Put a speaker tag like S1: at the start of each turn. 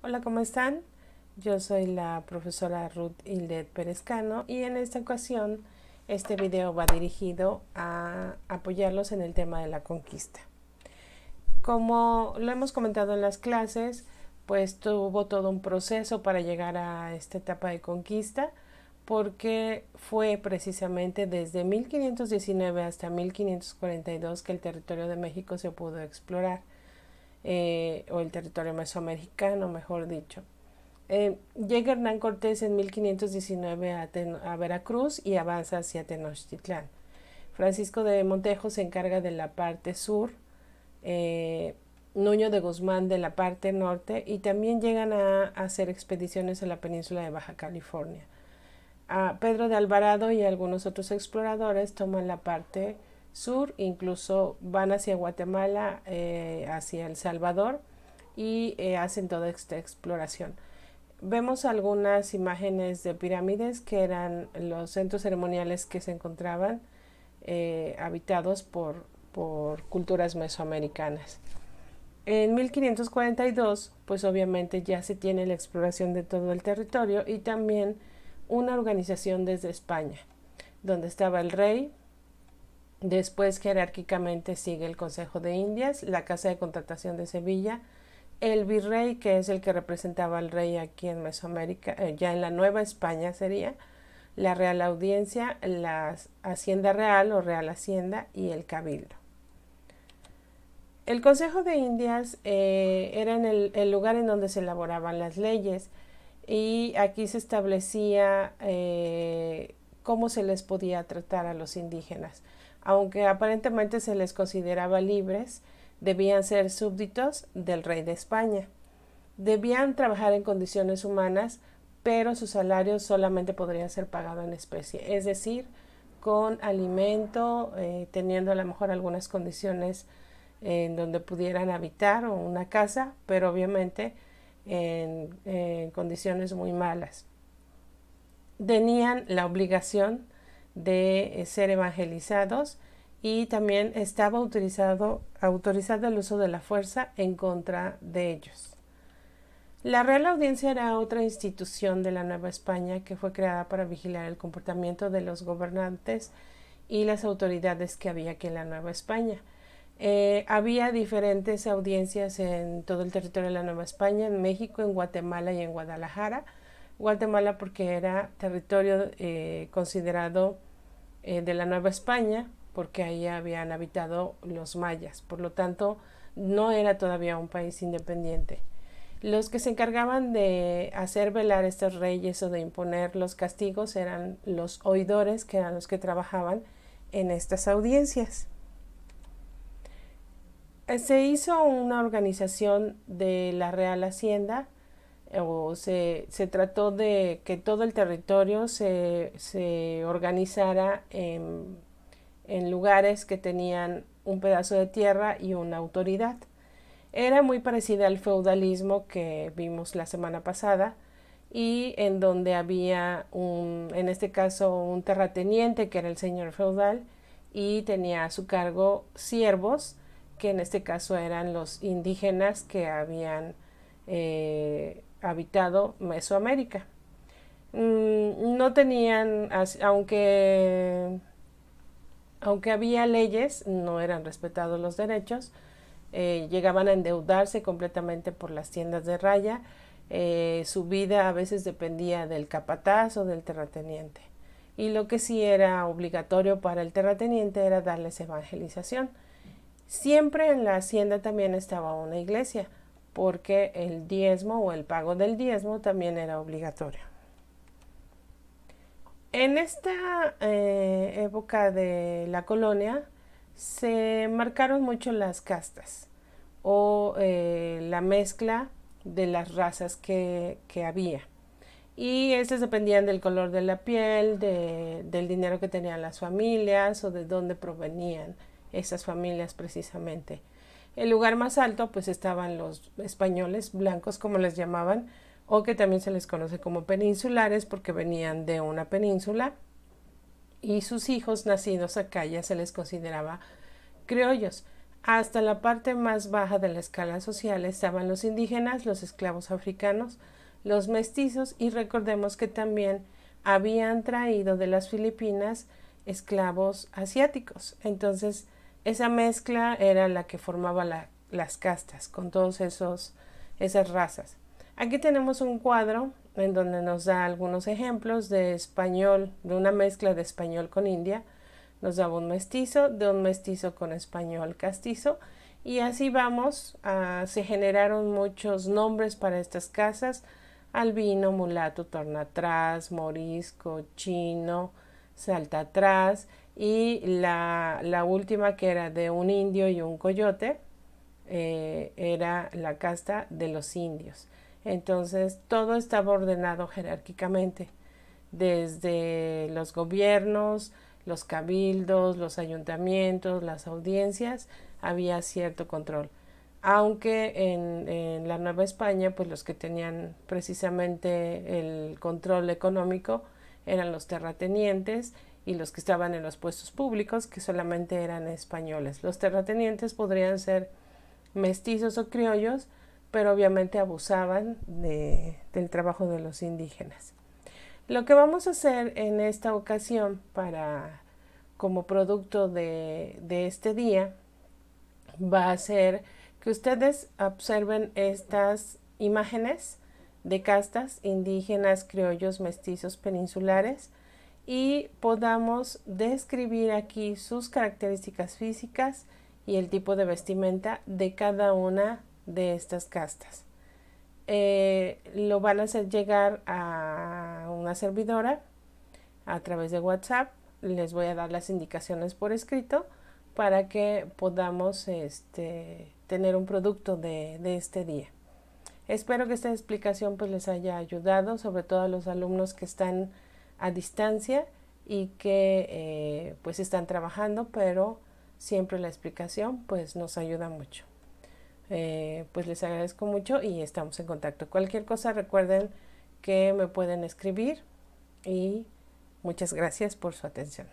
S1: Hola, ¿cómo están? Yo soy la profesora Ruth Hildet Perezcano y en esta ocasión este video va dirigido a apoyarlos en el tema de la conquista. Como lo hemos comentado en las clases, pues tuvo todo un proceso para llegar a esta etapa de conquista, porque fue precisamente desde 1519 hasta 1542 que el territorio de México se pudo explorar, o el territorio mesoamericano, mejor dicho. Llega Hernán Cortés en 1519 a Veracruz y avanza hacia Tenochtitlán. Francisco de Montejo se encarga de la parte sur, eh, Nuño de Guzmán de la parte norte, y también llegan a hacer expediciones a la península de Baja California. Pedro de Alvarado y algunos otros exploradores toman la parte sur, incluso van hacia Guatemala, hacia El Salvador, y hacen toda esta exploración. Vemos algunas imágenes de pirámides que eran los centros ceremoniales que se encontraban habitados por culturas mesoamericanas. En 1542, pues obviamente ya se tiene la exploración de todo el territorio y también una organización desde España, donde estaba el rey. Después jerárquicamente sigue el Consejo de Indias, la Casa de Contratación de Sevilla, el virrey, que es el que representaba al rey aquí en Mesoamérica, ya en la Nueva España sería, la Real Audiencia, la Hacienda Real o Real Hacienda y el Cabildo. El Consejo de Indias era en el lugar en donde se elaboraban las leyes, y aquí se establecía cómo se les podía tratar a los indígenas. Aunque aparentemente se les consideraba libres, debían ser súbditos del rey de España. Debían trabajar en condiciones humanas, pero su salario solamente podría ser pagado en especie, es decir, con alimento, teniendo a lo mejor algunas condiciones en donde pudieran habitar o una casa, pero obviamente en condiciones muy malas. Tenían la obligación de ser evangelizados, y también estaba autorizado el uso de la fuerza en contra de ellos. La Real Audiencia era otra institución de la Nueva España que fue creada para vigilar el comportamiento de los gobernantes y las autoridades que había aquí en la Nueva España. Había diferentes audiencias en todo el territorio de la Nueva España, en México, en Guatemala y en Guadalajara. Guatemala porque era territorio considerado de la Nueva España, porque ahí habían habitado los mayas, por lo tanto no era todavía un país independiente. Los que se encargaban de hacer velar estos reyes o de imponer los castigos eran los oidores, que eran los que trabajaban en estas audiencias. Se hizo una organización de la Real Hacienda, o se trató de que todo el territorio se organizara en lugares que tenían un pedazo de tierra y una autoridad. Era muy parecida al feudalismo que vimos la semana pasada, y en donde había en este caso un terrateniente que era el señor feudal, y tenía a su cargo siervos, que en este caso eran los indígenas que habían habitado Mesoamérica. No tenían, aunque había leyes, no eran respetados los derechos. Llegaban a endeudarse completamente por las tiendas de raya. Su vida a veces dependía del capataz o del terrateniente. Y lo que sí era obligatorio para el terrateniente era darles evangelización. Siempre en la hacienda también estaba una iglesia, porque el diezmo o el pago del diezmo también era obligatorio. En esta época de la colonia se marcaron mucho las castas, o la mezcla de las razas que había. Y estas dependían del color de la piel, del dinero que tenían las familias o de dónde provenían esas familias precisamente. El lugar más alto pues estaban los españoles blancos, como les llamaban, o que también se les conoce como peninsulares porque venían de una península, y sus hijos nacidos acá ya se les consideraba criollos. Hasta la parte más baja de la escala social estaban los indígenas, los esclavos africanos, los mestizos, y recordemos que también habían traído de las Filipinas esclavos asiáticos. Entonces esa mezcla era la que formaba las castas con todos esas razas. Aquí tenemos un cuadro en donde nos da algunos ejemplos de español, de una mezcla de español con india. Nos daba un mestizo, de un mestizo con español castizo, y así vamos. Se generaron muchos nombres para estas casas: albino, mulato, tornatrás, morisco, chino, saltatrás, y la última, que era de un indio y un coyote, era la casta de los indios. Entonces todo estaba ordenado jerárquicamente, desde los gobiernos, los cabildos, los ayuntamientos, las audiencias, había cierto control. Aunque en la Nueva España, pues los que tenían precisamente el control económico eran los terratenientes y los que estaban en los puestos públicos, que solamente eran españoles. Los terratenientes podrían ser mestizos o criollos, pero obviamente abusaban del trabajo de los indígenas. Lo que vamos a hacer en esta ocasión, como producto de este día, va a ser que ustedes observen estas imágenes de castas: indígenas, criollos, mestizos, peninsulares, y podamos describir aquí sus características físicas y el tipo de vestimenta de cada una de estas castas. Lo van a hacer llegar a una servidora a través de WhatsApp. Les voy a dar las indicaciones por escrito para que podamos tener un producto de este día. Espero que esta explicación pues les haya ayudado, sobre todo a los alumnos que están a distancia y que pues están trabajando, pero siempre la explicación pues nos ayuda mucho. Pues les agradezco mucho y estamos en contacto. Cualquier cosa, recuerden que me pueden escribir, y muchas gracias por su atención.